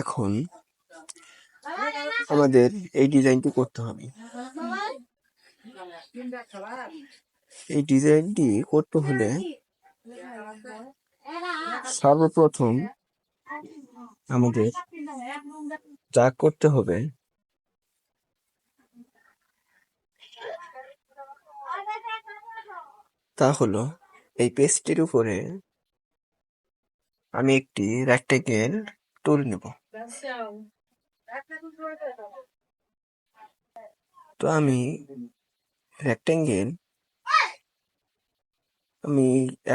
এখন আমাদের এই ডিজাইনটি করতে হবে। এই ডিজাইনটি করতে হলে সর্বপ্রথম আমাদের যা করতে হবে তা হলো এই পেজটির উপরে আমি একটি রেক্টেঙ্গেল টুল নেব। তো আমি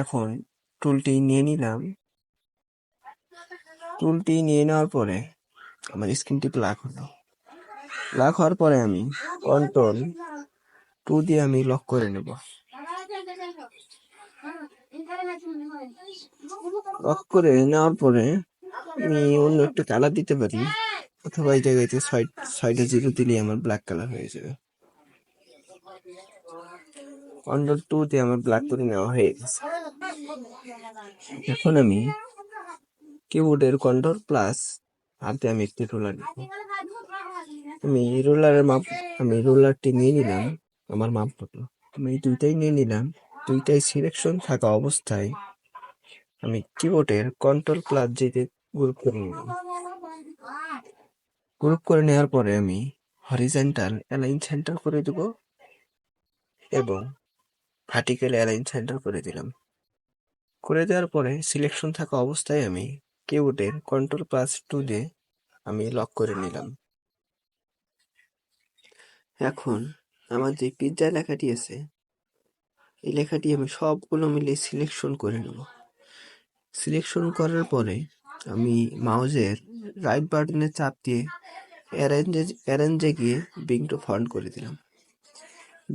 এখন টুলটি নিয়ে নিলাম। টুলটি নিয়ে নেওয়ার পরে আমার স্ক্রিনটি ব্ল্যাক হলো। ব্ল্যাক হওয়ার পরে আমি Ctrl+2 দিয়ে আমি লক করে নেব। লক করে নেওয়ার পরে আমি অন্য একটা কালার দিতে পারি, অথবা এই জায়গাতে সাইডে 0 দিলে আমার ব্ল্যাক কালার হয়ে যাবে। Ctrl+2 দিয়ে আমার ব্ল্যাক করে নেওয়া হয়ে গেছে। এখন আমি কিবোর্ডের Ctrl+ হাতে আমি একটি রোলার নেব। আমি রোলারটি নিয়ে নিলাম আমার মাপ মতো। আমি দুইটাই নিয়ে নিলাম। দুইটাই সিলেকশন থাকা অবস্থায় আমি কিবোর্ডের Ctrl+ দিয়ে গ্রুপ করে নিলাম। গ্রুপ করে নেওয়ার পরে আমি হরিজন্টাল অ্যালাইন সেন্টার করে দেব এবং ভার্টিক্যাল অ্যালাইন সেন্টার করে দিলাম। করে দেওয়ার পরে সিলেকশন থাকা অবস্থায় আমি কিবোর্ডের Ctrl+2 দিয়ে আমি লক করে নিলাম। এখন আমার যে পিৎজা লেখাটি আছে, এই লেখাটি আমি সবগুলো মিলে সিলেকশন করে নেব। সিলেকশন করার পরে আমি মাউসের রাইট বাটনে চাপ দিয়ে অ্যারেঞ্জে গিয়ে বিং টু ফন্ট করে দিলাম।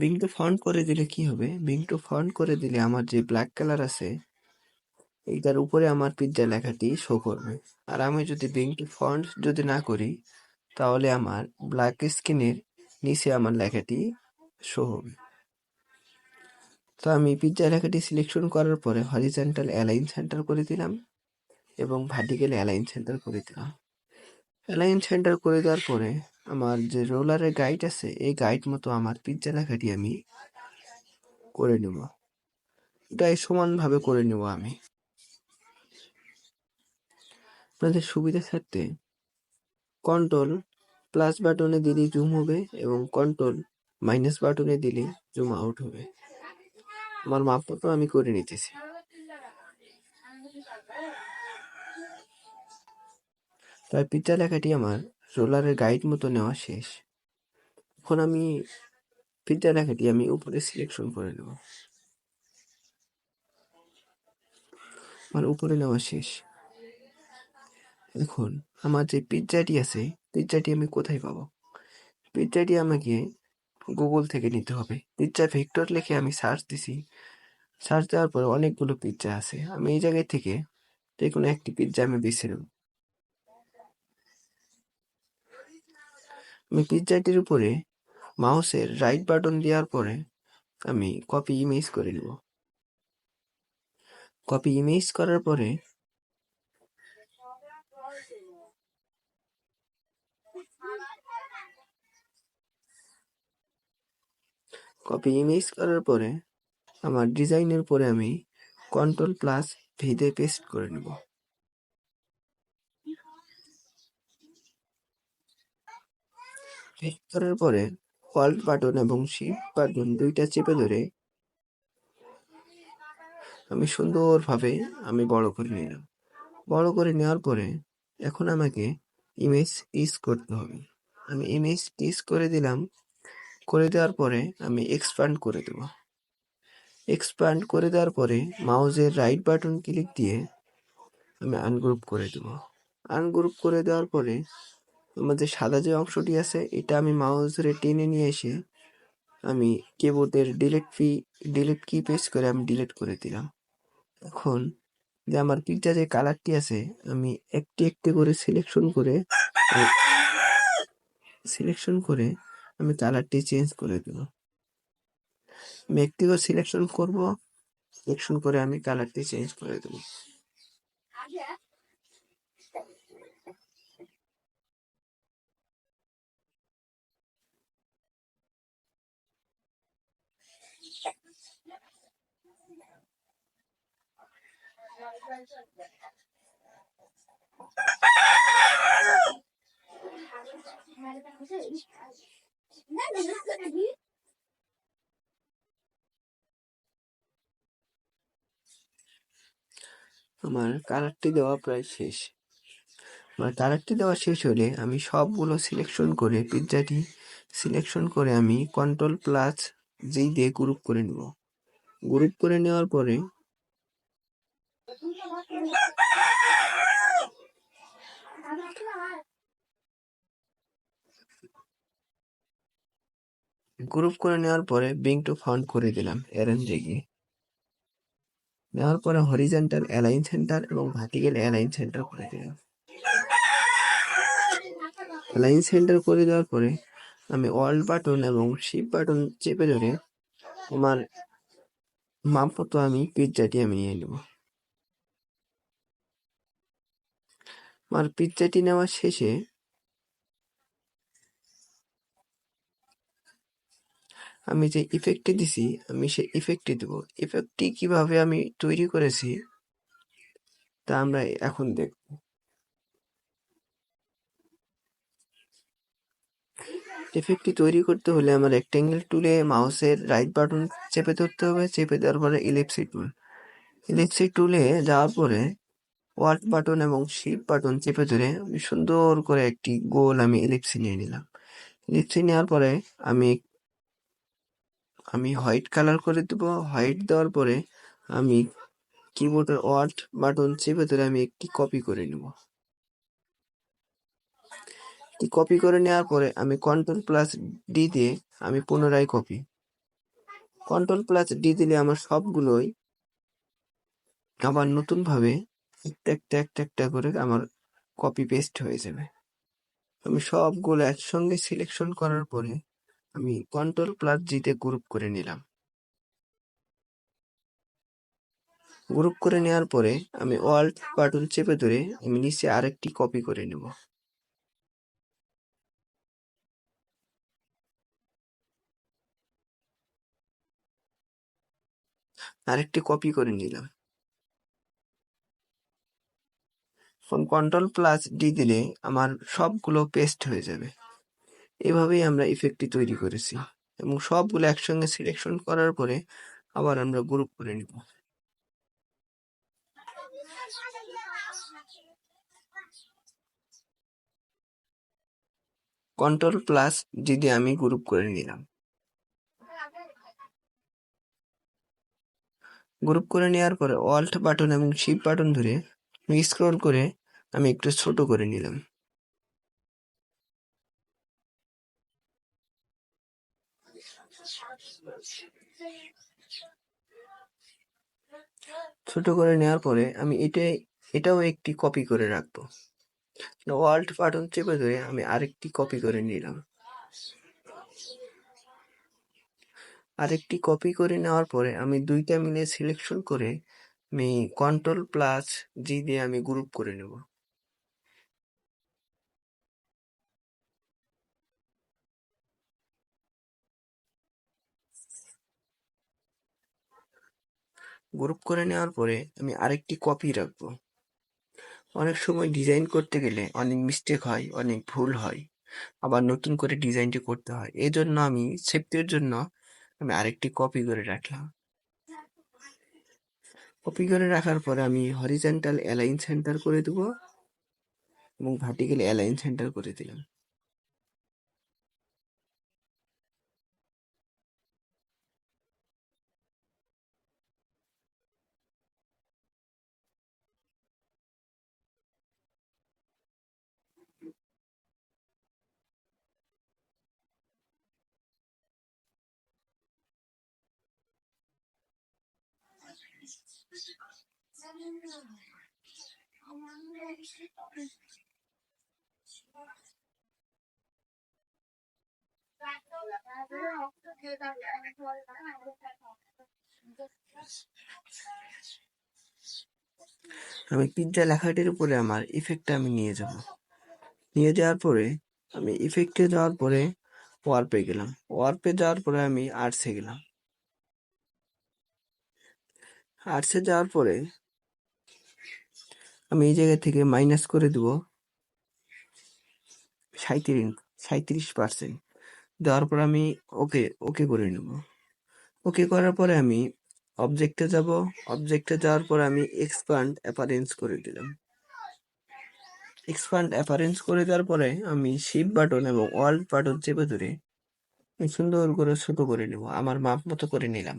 বিং টু ফন্ট করে দিলে কি হবে? বিং টু ফন্ট করে দিলে আমার যে ব্ল্যাক কালার আছে এইটার উপরে আমার পিৎজা লেখাটি শো করবে। আর আমি যদি বিং টু ফন্ট যদি না করি, তাহলে আমার ব্ল্যাক স্ক্রিনের নিচে আমার লেখাটি শো হবে। তো আমি পিৎজা লেখাটি সিলেকশন করার পরে হরিজন্টাল অ্যালাইন সেন্টার করে দিলাম এবং ভার্টিক্যাল অ্যালাইন সেন্টার করে দিলাম। অ্যালাইন সেন্টার করে দেওয়ার পরে আমার যে রোলারের গাইড আছে, এই গাইড মতো আমার পিৎজা লেখাটি আমি করে নেব। এটাই সমানভাবে করে নেব আমি। আপনাদের সুবিধা থাকতে Ctrl+ বাটনে দিলে জুম হবে এবং Ctrl- বাটনে দিলে জুম আউট হবে। আমার মাপ মতো আমি করে নিতেছি। তাই পিৎজা লেখাটি আমার রোলারের গাইড মতো নেওয়া শেষ। এখন আমি পিৎজা লেখাটি আমি উপরে সিলেকশন করে নেব। আমার উপরে নেওয়া শেষ। এখন আমার যে পিৎজাটি আছে, পিৎজাটি আমি কোথায় পাবো? পিৎজাটি আমাকে গুগল থেকে নিতে হবে। পিৎজা ভেক্টর লিখে আমি সার্চ দিছি। সার্চ দেওয়ার পরে অনেকগুলো পিৎজা আছে। আমি এই জায়গায় থেকে যে কোনো একটি পিৎজা আমি বেছে নেব। আমি পিৎজাটির উপরে মাউসের রাইট বাটন দেওয়ার পরে আমি কপি ইমেজ করে নেব। কপি ইমেজ করার পরে আমার ডিজাইনের পরে আমি Ctrl+V দিয়ে পেস্ট করে নেব। পেস্ট করার পরে Alt বাটন এবং Shift বাটন দুইটা চেপে ধরে আমি সুন্দরভাবে আমি বড় করে নিলাম। বড় করে নেওয়ার পরে এখন আমাকে ইমেজ ইজ করতে হবে। আমি ইমেজ ইজ করে দিলাম। করে দেওয়ার পরে আমি এক্সপ্যান্ড করে দেব। এক্সপ্যান্ড করে দেওয়ার পরে মাউসের রাইট বাটন ক্লিক দিয়ে আমি আনগ্রুপ করে দেব। আনগ্রুপ করে দেওয়ার পরে আমার যে সাদা যে অংশটি আছে, এটা আমি মাউসের টেনে নিয়ে এসে আমি কিবোর্ডের ডিলিট কি প্রেস করে আমি ডিলিট করে দিলাম। এখন যে আমার পিকচার যে কালারটি আছে, আমি একটি একটি করে সিলেকশন করে আমি কালারটি চেঞ্জ করে দেব। আমি একটি করে সিলেকশন করে আমি কালারটি চেঞ্জ করে দেব। আমার কালারটি দেওয়া প্রায় শেষ। আমার কালারটি দেওয়া শেষ হলে আমি সবগুলো সিলেকশন করে পিৎজাটি সিলেকশন করে আমি Ctrl+G দিয়ে গ্রুপ করে নেব। গ্রুপ করে নেওয়ার পরে ব্রিং টু ফ্রন্ট করে দিলাম অ্যারেঞ্জে গিয়ে। নেওয়ার পরে হরিজন্টাল অ্যালাইন সেন্টার এবং ভার্টিক্যাল অ্যালাইন সেন্টার করে দিলাম। অ্যালাইন সেন্টার করে দেওয়ার পরে আমি অল্ট বাটন এবং শিফট বাটন চেপে ধরে আমার মাপ মতো আমি পিৎজাটি নিয়ে নেব। আমার পিৎজাটি নেওয়ার শেষে আমি যে ইফেক্টটি দিছি আমি সেই ইফেক্টটি দেব। ইফেক্টটি কিভাবে আমি তৈরি করেছি তা আমরা এখন দেখব। ইফেক্টটি তৈরি করতে হলে আমার রেক্টেঙ্গেল টুলে মাউসের রাইট বাটন চেপে ধরতে হবে। চেপে দেওয়ার পরে ইলিপসি টুলে যাওয়ার পরে অল্ট বাটন এবং শিফট বাটন চেপে ধরে আমি সুন্দর করে একটি গোল আমি ইলিপসি নিয়ে নিলাম। ইলিপসি নেওয়ার পরে আমি হোয়াইট কালার করে দেবো। হোয়াইট দেওয়ার পরে আমি কিবোর্ডের অল্ট বাটন চেপে ধরে আমি একটি কপি করে নেব। কপি করে নেওয়ার পরে আমি Ctrl+D দিয়ে আমি পুনরায় Ctrl+D দিলে আমার সবগুলোই আবার নতুন ভাবে একটা করে আমার কপি পেস্ট হয়ে যাবে। আমি সবগুলো একসঙ্গে সিলেকশন করার পরে আমি Ctrl+G তে গ্রুপ করে নিলাম। গ্রুপ করে নেওয়ার পরে আমি অল্ট বাটন চেপে ধরে আমি নিচে আরেকটি কপি করে নেব। আরেকটি কপি করে নিলাম। এখন Ctrl+D দিলে আমার সবগুলো পেস্ট হয়ে যাবে। এভাবেই আমরা ইফেক্টটি তৈরি করেছি এবং সবগুলো একসঙ্গে সিলেকশন করার পরে আবার আমরা গ্রুপ করে নিব। Ctrl+D দিয়ে আমি গ্রুপ করে নিলাম। গ্রুপ করে নেওয়ার পরে অল্ট বাটন এবং শিফট বাটন ধরে স্ক্রল করে আমি একটু ছোট করে নিলাম। ছোট করে নেওয়ার পরে আমি এটাও একটি কপি করে রাখবো। অল্ট বাটন চেপে ধরে আমি আরেকটি কপি করে নিলাম। আরেকটি কপি করে নেওয়ার পরে আমি দুইটা মিলে সিলেকশন করে আমি Ctrl+G দিয়ে আমি গ্রুপ করে নেব। গ্রুপ করে নেওয়ার পরে আমি আরেকটি কপি রাখবো। অনেক সময় ডিজাইন করতে গেলে অনেক মিস্টেক হয়, অনেক ভুল হয়, আবার নতুন করে ডিজাইনটি করতে হয়। এই জন্য আমি সেফটির জন্য আমি আরেকটি কপি করে রাখলাম। কপি করে রাখার পরে আমি হরিজন্টাল অ্যালাইন সেন্টার করে দেবো এবং ভার্টিক্যাল অ্যালাইন সেন্টার করে দিলাম। আমি পিৎজা লেখাটির উপরে আমার ইফেক্টটা আমি নিয়ে যাব। নিয়ে যাওয়ার পরে আমি ইফেক্টে যাওয়ার পরে ওয়ার্পে গেলাম। ওয়ার্পে যাওয়ার পরে আমি আর্টসে গেলাম। আর্টসে যাওয়ার পরে আমি এই জায়গা থেকে মাইনাস করে দেব 37%। দেওয়ার পর আমি ওকে ওকে করে নেব। ওকে করার পরে আমি অবজেক্টে যাব। অবজেক্টে যাওয়ার পর আমি এক্সপান্ড অ্যাপারেন্স করে দিলাম। এক্সপান্ড অ্যাপারেন্স করে দেওয়ার পরে আমি শিফট বাটন এবং অল্ট বাটন চেপে ধরে সুন্দর করে ছোট করে নেব, আমার মাপ মতো করে নিলাম।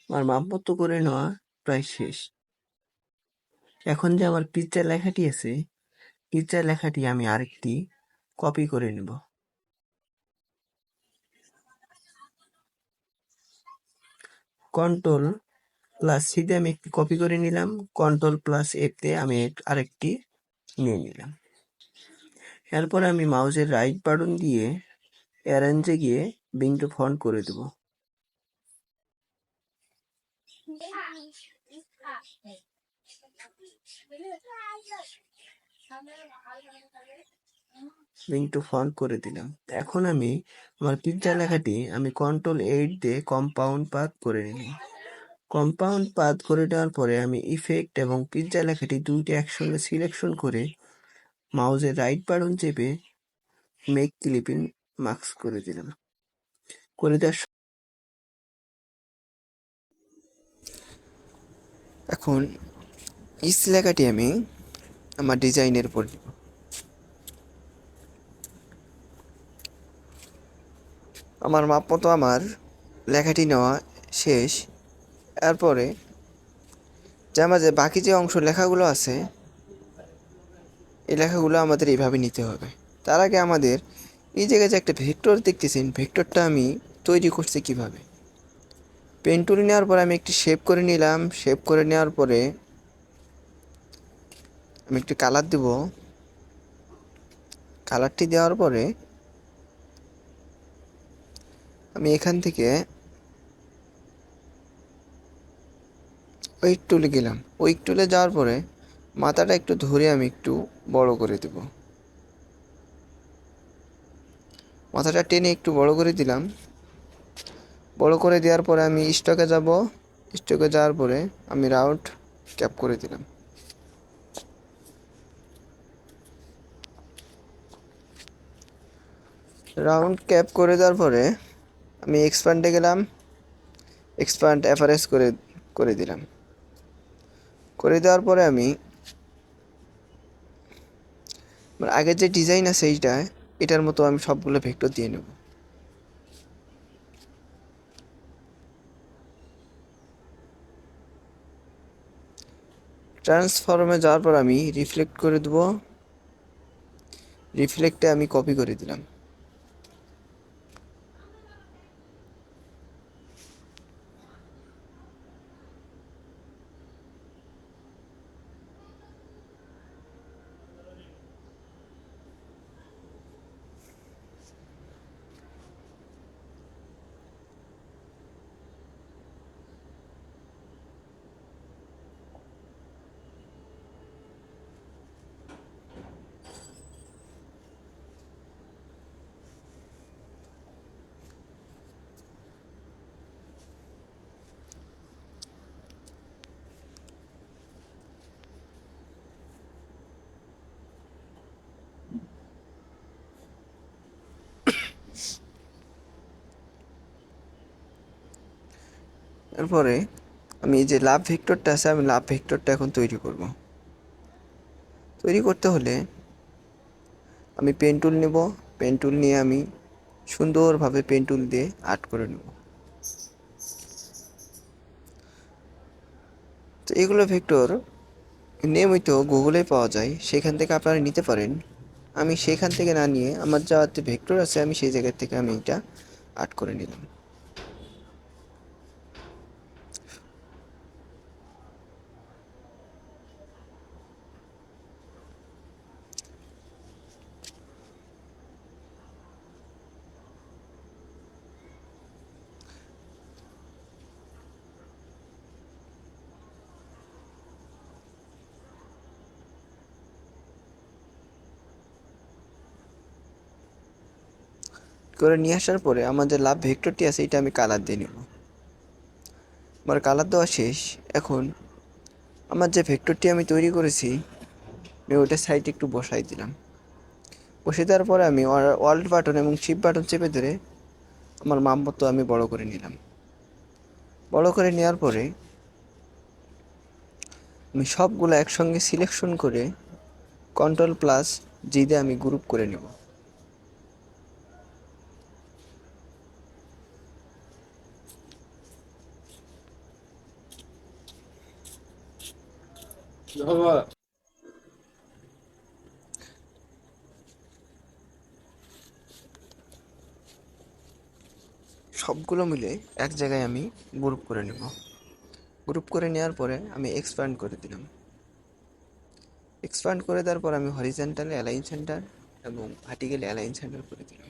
আমার মাপ মতো করে নেওয়া প্রায় শেষ। এখন যে আমার পিজ্জা লেখাটি আছে, পিজ্জা লেখাটি আমি আরেকটি কপি করে নেব। কন্ট্রোল প্লাস সিতে আমি একটি কপি করে নিলাম, কন্ট্রোল প্লাস এতে আমি আরেকটি নিয়ে নিলাম। এরপর আমি মাউসের রাইট বাটন দিয়ে অ্যারেঞ্জে গিয়ে ব্রিং টু ফন্ট করে দেব। ব্রিং টু ফন্ট করে দিলাম। এখন আমি আমার পিজ্জা লেখাটি আমি কন্ট্রোল 8 দিয়ে কম্পাউন্ড পাথ করে নিলাম। কম্পাউন্ড পাথ করে দেওয়ার পরে আমি ইফেক্ট এবং পিজ্জা লেখাটি দুইটি একসঙ্গে সিলেকশন করে মাউসের রাইট বাটন চেপে মেক ক্লিপিং মার্কস করে দিলাম। করে দেওয়ার এখন ইস লেখাটি আমি আমার ডিজাইনের উপর দিব। আমার মাপ মতো আমার লেখাটি নেওয়া শেষ। এরপরে যে মাঝে বাকি যে অংশ লেখাগুলো আছে, এই লেখাগুলো আমাদের এইভাবে নিতে হবে। তার আগে আমাদের এই জায়গায় যে একটা ভেক্টর দেখতেছেন, ভেক্টরটা আমি তৈরি করছি কিভাবে। পেন টুল নেওয়ার পরে আমি একটি শেপ করে নিলাম। শেপ করে নেওয়ার পরে আমি একটি কালার দেব। কালারটি দেওয়ার পরে আমি এখান থেকে উইক টুলে গেলাম। উইক টুলে যাওয়ার পরে মাথাটা একটু ধরে আমি একটু বড় করে দেব। মাথাটা টেনে একটু বড় করে দিলাম। বড় করে দেওয়ার পরে আমি স্টকে যাব। স্টকে যাওয়ার পরে আমি রাউন্ড ক্যাপ করে দিলাম। রাউন্ড ক্যাপ করে দেওয়ার পরে আমি এক্সপ্যান্ডে গেলাম। এক্সপ্যান্ড অ্যাপারেন্স করে দিলাম। করে দেওয়ার পরে আমি আগের যে ডিজাইন আছে এটার মতো আমি সবগুলো ভেক্টর দিয়ে নেব। ট্রান্সফর্মে যাওয়ার পর আমি রিফ্লেক্ট করে দেব। রিফ্লেক্টে আমি কপি করে দিলাম। এরপরে আমি এই যে লাভ ভেক্টরটা আছে, আমি লাভ ভেক্টরটা এখন তৈরি করব। তৈরি করতে হলে আমি পেন টুল নেব। পেন টুল নিয়ে আমি সুন্দরভাবে পেন টুল দিয়ে আর্ট করে নেব। তো এগুলো ভেক্টর নিয়মিত গুগলে পাওয়া যায়, সেখান থেকে আপনারা নিতে পারেন। আমি সেখান থেকে না নিয়ে আমার যাতে ভেক্টর আছে আমি সেই জায়গা থেকে আমি এটা আর্ট করে নিলাম। করে নিয়ে আসার পরে আমার যে লাভ ভেক্টরটি আছে এটা আমি কালার দিয়ে নেব। আমার কালার দেওয়া শেষ। এখন আমার যে ভেক্টরটি আমি তৈরি করেছি আমি ওইটা সাইডে একটু বসাই দিলাম। বসিয়ে দেওয়ার পরে আমি অল্ট বাটন এবং শিফট বাটন চেপে ধরে আমার মাপ মতো আমি বড় করে নিলাম। বড় করে নেওয়ার পরে আমি সবগুলো একসঙ্গে সিলেকশন করে Ctrl+G দিয়ে আমি গ্রুপ করে নেব। সবগুলো মিলে এক জায়গায় আমি গ্রুপ করে নেব। গ্রুপ করে নেওয়ার পরে আমি এক্সপ্যান্ড করে দিলাম। এক্সপ্যান্ড করে দেওয়ার পর আমি হরিজন্টালি অ্যালাইন সেন্টার এবং ভার্টিক্যালি অ্যালাইন সেন্টার করে দিলাম।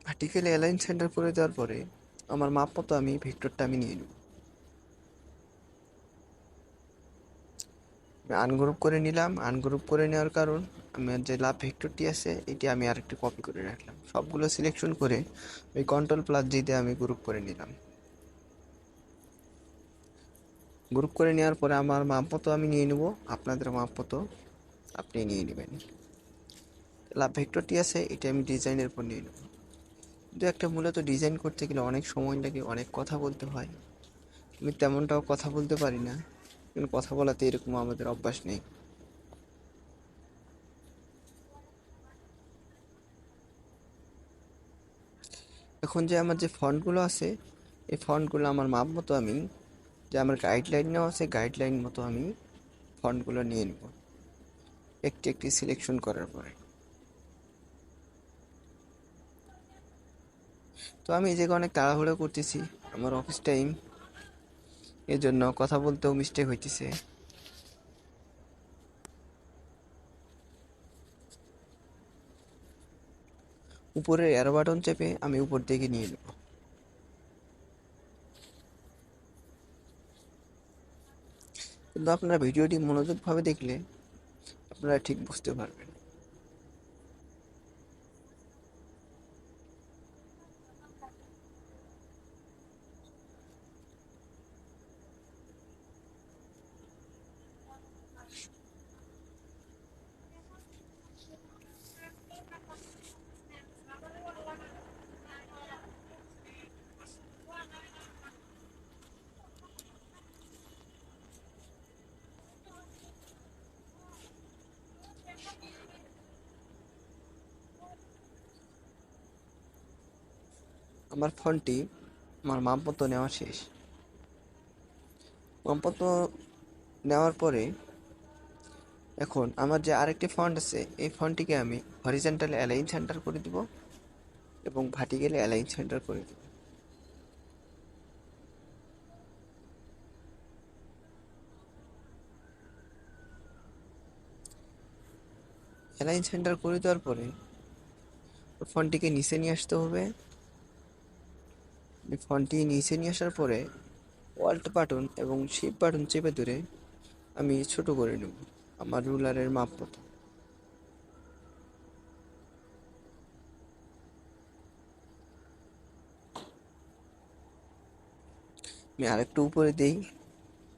ভার্টিক্যালি অ্যালাইন সেন্টার করে দেওয়ার পরে আমার মাপ মতো আমি ভেক্টরটা আমি নিয়ে নেব। আনগ্রুপ করে নিলাম। আনগ্রুপ করে নেওয়ার কারণ আমার যে লাভ ভেক্টরটি আছে এটি আমি আরেকটু কপি করে রাখলাম। সবগুলো সিলেকশন করে ওই Ctrl+G দিয়ে আমি গ্রুপ করে নিলাম। গ্রুপ করে নেওয়ার পরে আমার মাপ মতো আমি নিয়ে নেব। আপনাদের মাপ মতো আপনি নিয়ে নেবেন। লাভ ভেক্টরটি আছে এটা আমি ডিজাইনের উপর নিয়ে নেব। কিন্তু একটা মূলত ডিজাইন করতে গেলে অনেক সময় লাগে, অনেক কথা বলতে হয়। আমি তেমনটাও কথা বলতে পারি না, কিন্তু কথা বলাতে এরকম আমাদের অভ্যাস নেই। এখন যে আমার যে ফন্টগুলো আছে এই ফন্টগুলো আমার মাপ মতো আমি যে আমার গাইডলাইন নেওয়া আছে গাইডলাইন মতো আমি ফন্টগুলো নিয়ে নেব একটি একটি সিলেকশন করার পরে। তো আমি এই জায়গায় অনেক তাড়াহুড়ো করতেছি, আমার অফিস টাইম, এর জন্য কথা বলতেও মিস্টেক হইতেছে। উপরের অ্যারো বাটন চেপে আমি উপর দিকে নিয়ে নেব। কিন্তু আপনারা ভিডিওটি মনোযোগভাবে দেখলে আপনারা ঠিক বুঝতে পারবেন। আমার ফন্টটি আমার মাপ মতো নেওয়া শেষ। মাপ মতো নেওয়ার পরে এখন আমার যে আরেকটি ফন্ট আছে এই ফন্টটিকে আমি হরিজন্টাল অ্যালাইন সেন্টার করে দিব এবং ভার্টিক্যালি অ্যালাইন সেন্টার করে দিব। অ্যালাইন সেন্টার করে দেওয়ার পরে ফন্টটিকে নিচে নিয়ে আসতে হবে। ফন্টটি নিচে নিয়ে আসার পরে অল্ট বাটন এবং শিফট বাটন চেপে ধরে আমি ছোট করে নেব আমার রুলারের মাপ মতো। আমি আরেকটু উপরে দেই,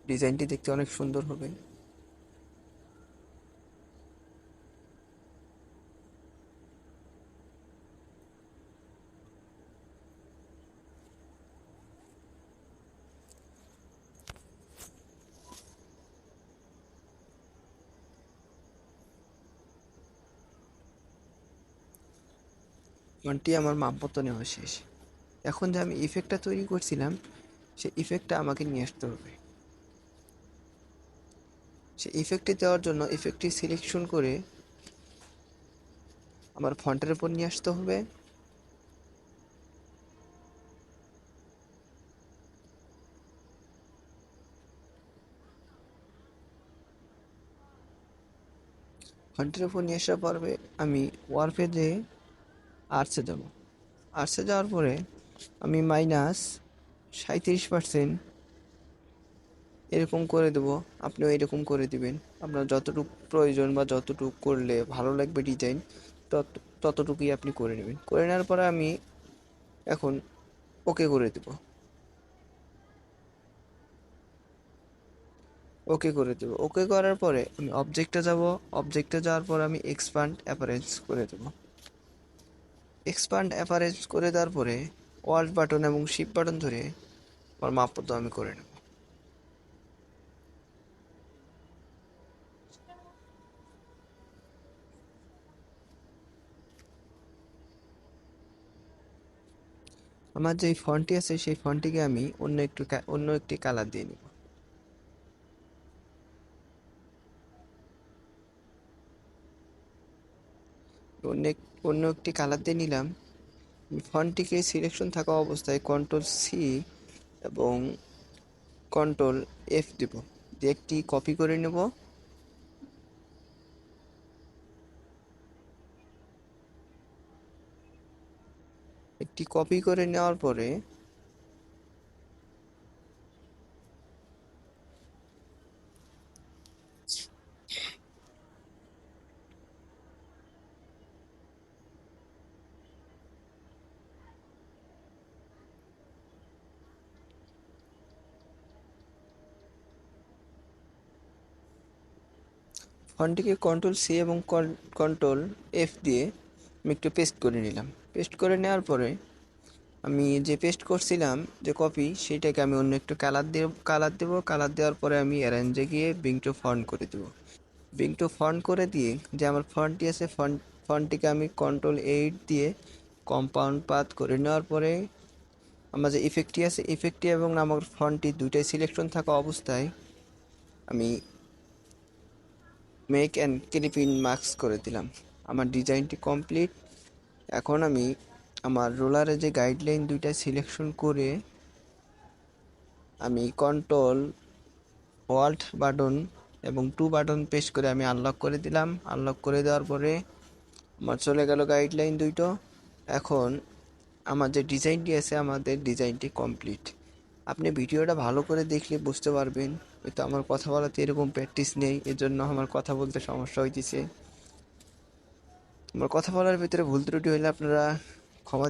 ডিজাইনটি দেখতে অনেক সুন্দর হবে। ফন্টটি আমার মাপ মতো নেওয়া শেষ। এখন যে আমি ইফেক্টটা তৈরি করছিলাম সেই ইফেক্টটা আমাকে নিয়ে আসতে হবে। সেই ইফেক্টটি দেওয়ার জন্য ইফেক্টটি সিলেকশন করে আমার ফন্টের উপর নিয়ে আসতে হবে। ফন্টের উপর নিয়ে আসার পরে আমি ওয়ারপেজে আর্টসে যাব। আর্টসে যাওয়ার পরে আমি -37% এরকম করে দেবো, আপনিও এরকম করে দিবেন। আপনার যতটুকু প্রয়োজন বা যতটুকু করলে ভালো লাগবে ডিজাইন, ততটুকুই আপনি করে নেবেন। করে নেওয়ার পরে আমি এখন ওকে করে দেব। ওকে করে দেব। ওকে করার পরে আমি অবজেক্টে যাব। অবজেক্টে যাওয়ার পর আমি এক্সপান্ড অ্যাপারেন্স করে দেব। এক্সপান্ড অ্যাপারেন্স করে দেওয়ার পরে ওয়াল্ট বাটন এবং শিফট বাটন ধরে আমার মাপপত্র আমি করে নেব। আমার যে ফন্টটি আছে সেই ফন্টটিকে আমি অন্য একটি কালার দিয়ে নেব। অন্য অন্য একটি কালার দিয়ে নিলাম। ফন্টটিকে সিলেকশন থাকা অবস্থায় কন্ট্রোল সি এবং কন্ট্রোল এফ দেব, দিয়ে একটি কপি করে নেব। একটি কপি করে নেওয়ার পরে ফন্টটিকে কন্ট্রোল সি এবং কন্ট্রোল এফ দিয়ে আমি একটু পেস্ট করে নিলাম। পেস্ট করে নেওয়ার পরে আমি যে পেস্ট করছিলাম যে কপি, সেইটাকে আমি অন্য একটু কালার দেওয়ার পরে আমি অ্যারেঞ্জে গিয়ে বিং টু ফন্ট করে দেবো। বিং টু ফন্ট করে দিয়ে যে আমার ফন্টটি আছে ফন্টটিকে আমি কন্ট্রোল 8 দিয়ে কম্পাউন্ড পাথ করে নেওয়ার পরে আমার যে ইফেক্টটি আছে ইফেক্টটি এবং আমার ফন্টটি দুইটাই সিলেকশন থাকা অবস্থায় আমি make and clip in marks করে দিলাম। আমার ডিজাইনটি কমপ্লিট। এখন আমি আমার রোলারে যে গাইডলাইন দুইটা সিলেকশন করে আমি কন্ট্রোল ওয়াল্ট বাটন এবং 2 বাটন প্রেস করে আমি আনলক করে দিলাম। আনলক করে দেওয়ার পরে আমার চলে গেল গাইডলাইন দুইটো। এখন আমার যে ডিজাইনটি আছে আমাদের ডিজাইনটি কমপ্লিট। আপনি ভিডিওটা ভালো করে দেখলে বুঝতে পারবেন। হয়তো আমার কথা বলাতে এরকম প্র্যাকটিস নেই, এজন্য আমার কথা বলতে সমস্যা হইতেছে। আমার কথা বলার ভিতরে ভুল ত্রুটি হলে আপনারা ক্ষমা